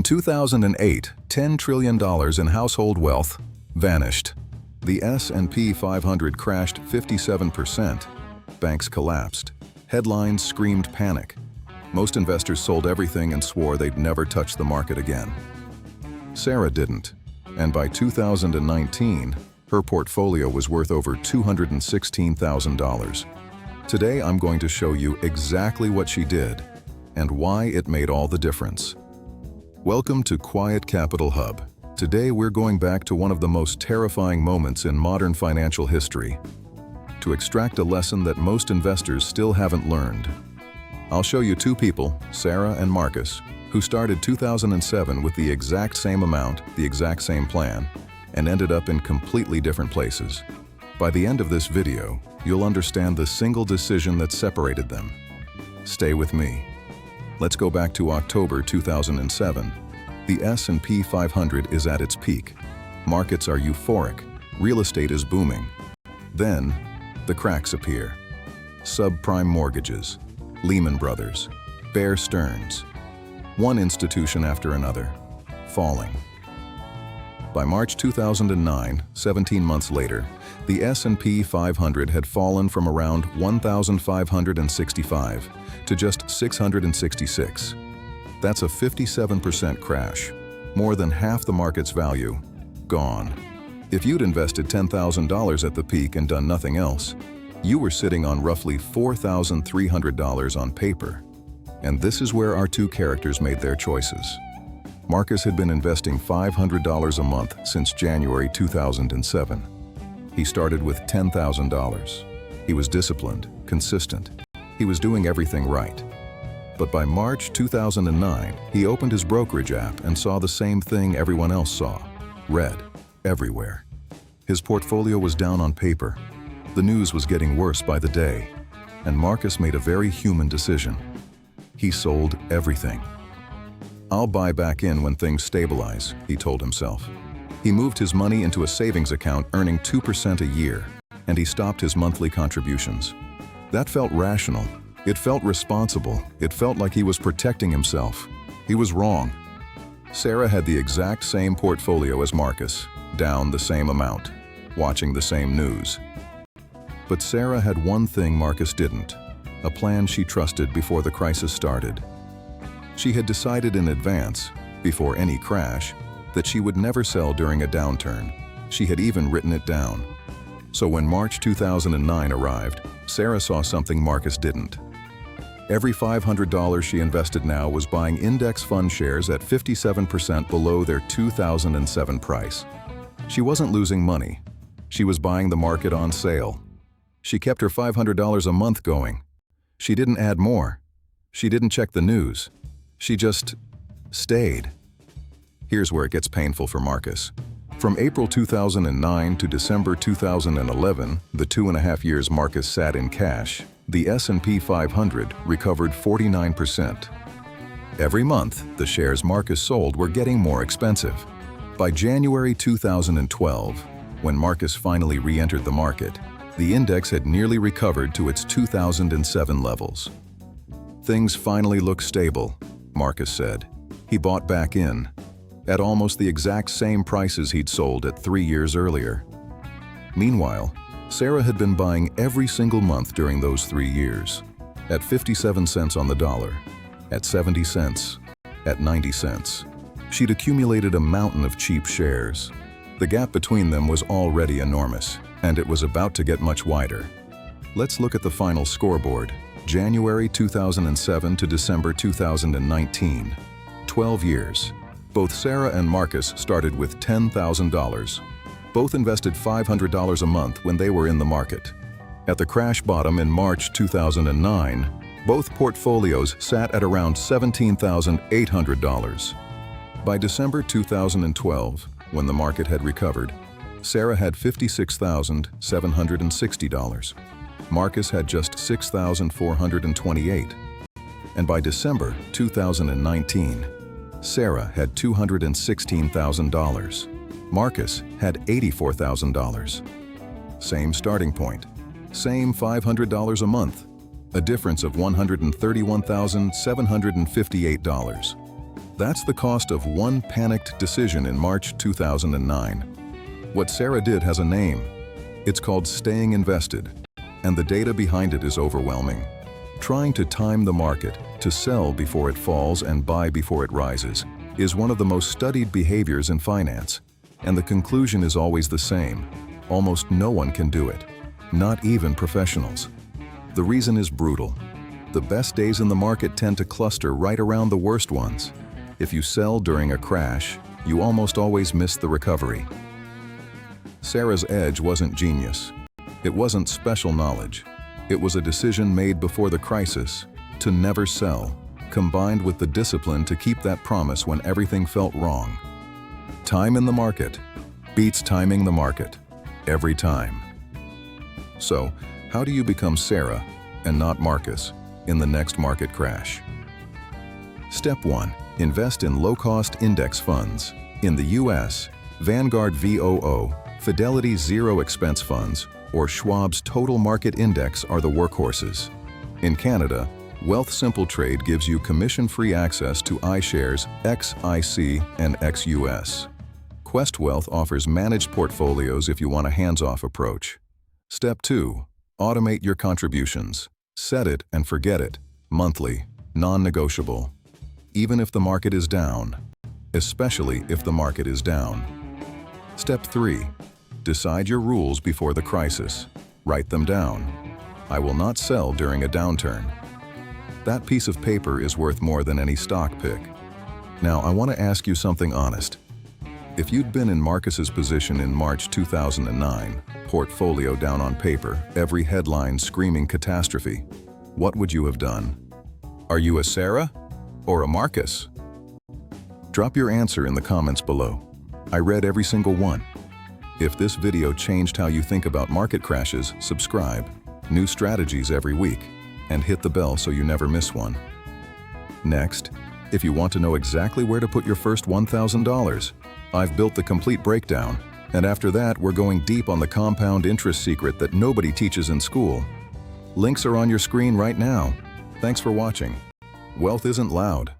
2008, $10 trillion in household wealth vanished. The S&P 500 crashed 57%. Banks collapsed. Headlines screamed panic. Most investors sold everything and swore they'd never touch the market again. Sarah didn't, and by 2019, her portfolio was worth over $216,000. Today I'm going to show you exactly what she did and why it made all the difference. Welcome to Quiet Capital Hub. Today we're going back to one of the most terrifying moments in modern financial history, to extract a lesson that most investors still haven't learned. I'll show you two people, Sarah and Marcus, who started 2007 with the exact same amount, the exact same plan, and ended up in completely different places. By the end of this video, you'll understand the single decision that separated them. Stay with me. Let's go back to October 2007. The S&P 500 is at its peak. Markets are euphoric. Real estate is booming. Then, the cracks appear. Subprime mortgages, Lehman Brothers, Bear Stearns. One institution after another, falling. By March 2009, 17 months later, the S&P 500 had fallen from around 1,565 to just 666. That's a 57% crash. More than half the market's value, gone. If you'd invested $10,000 at the peak and done nothing else, you were sitting on roughly $4,300 on paper. And this is where our two characters made their choices. Marcus had been investing $500 a month since January 2007. He started with $10,000. He was disciplined, consistent. He was doing everything right. But by March 2009, he opened his brokerage app and saw the same thing everyone else saw. Red, everywhere. His portfolio was down on paper. The news was getting worse by the day. And Marcus made a very human decision. He sold everything. "I'll buy back in when things stabilize," he told himself. He moved his money into a savings account earning 2% a year, and he stopped his monthly contributions. That felt rational. It felt responsible. It felt like he was protecting himself. He was wrong. Sarah had the exact same portfolio as Marcus, down the same amount, watching the same news. But Sarah had one thing Marcus didn't, a plan she trusted before the crisis started. She had decided in advance, before any crash, that she would never sell during a downturn. She had even written it down. So when March 2009 arrived, Sarah saw something Marcus didn't. Every $500 she invested now was buying index fund shares at 57% below their 2007 price. She wasn't losing money. She was buying the market on sale. She kept her $500 a month going. She didn't add more. She didn't check the news. She just stayed. Here's where it gets painful for Marcus. From April 2009 to December 2011, the 2.5 years Marcus sat in cash, the S&P 500 recovered 49%. Every month, the shares Marcus sold were getting more expensive. By January 2012, when Marcus finally re-entered the market, the index had nearly recovered to its 2007 levels. "Things finally look stable," Marcus said. He bought back in, at almost the exact same prices he'd sold at 3 years earlier. Meanwhile, Sarah had been buying every single month during those 3 years, at 57 cents on the dollar, at 70 cents, at 90 cents. She'd accumulated a mountain of cheap shares. The gap between them was already enormous, and it was about to get much wider. Let's look at the final scoreboard. January 2007 to December 2019. 12 years. Both Sarah and Marcus started with $10,000. Both invested $500 a month when they were in the market. At the crash bottom in March 2009, both portfolios sat at around $17,800. By December 2012, when the market had recovered, Sarah had $56,760. Marcus had just $6,428. And by December 2019, Sarah had $216,000. Marcus had $84,000. Same starting point, same $500 a month, a difference of $131,758. That's the cost of one panicked decision in March 2009. What Sarah did has a name. It's called staying invested, and the data behind it is overwhelming. Trying to time the market, to sell before it falls and buy before it rises, is one of the most studied behaviors in finance. And the conclusion is always the same. Almost no one can do it, not even professionals. The reason is brutal. The best days in the market tend to cluster right around the worst ones. If you sell during a crash, you almost always miss the recovery. Sarah's edge wasn't genius. It wasn't special knowledge. It was a decision made before the crisis to never sell, combined with the discipline to keep that promise when everything felt wrong. Time in the market beats timing the market every time. So, how do you become Sarah and not Marcus in the next market crash? Step 1. Invest in low-cost index funds. In the US, Vanguard VOO, Fidelity Zero Expense Funds, or Schwab's Total Market Index are the workhorses. In Canada, Wealthsimple Trade gives you commission-free access to iShares XIC and XUS. Quest Wealth offers managed portfolios if you want a hands-off approach. Step 2. Automate your contributions. Set it and forget it. Monthly, non-negotiable. Even if the market is down, especially if the market is down. Step 3. Decide your rules before the crisis. Write them down. I will not sell during a downturn. That piece of paper is worth more than any stock pick. Now, I want to ask you something honest. If you'd been in Marcus's position in March 2009, portfolio down on paper, every headline screaming catastrophe, what would you have done? Are you a Sarah or a Marcus? Drop your answer in the comments below. I read every single one. If this video changed how you think about market crashes, subscribe. New strategies every week, and hit the bell so you never miss one. Next, if you want to know exactly where to put your first $1,000, I've built the complete breakdown, and after that we're going deep on the compound interest secret that nobody teaches in school. Links are on your screen right now. Thanks for watching. Wealth isn't loud.